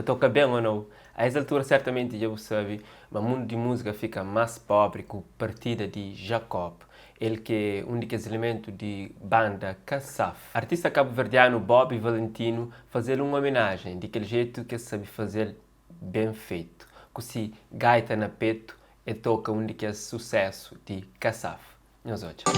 Tá toca bem ou não? A essa altura certamente já você sabe, mas o mundo de música fica mais pobre com a partida de Jacob. Ele que é um dos elementos de banda Kassaf. Artista cabo-verdiano Bobby Valentino fazer uma homenagem daquele jeito que sabe fazer bem feito. Com se gaita na peito e toca um daqueles sucesso de Kassaf. Nós outros.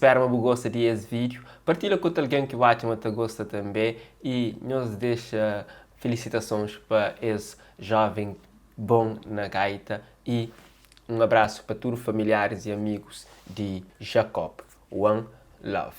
Espero que goste desse vídeo. Partilha com alguém que vai te gosta também. E nos deixa felicitações para esse jovem bom na gaita. E um abraço para todos os familiares e amigos de Jacob. One love.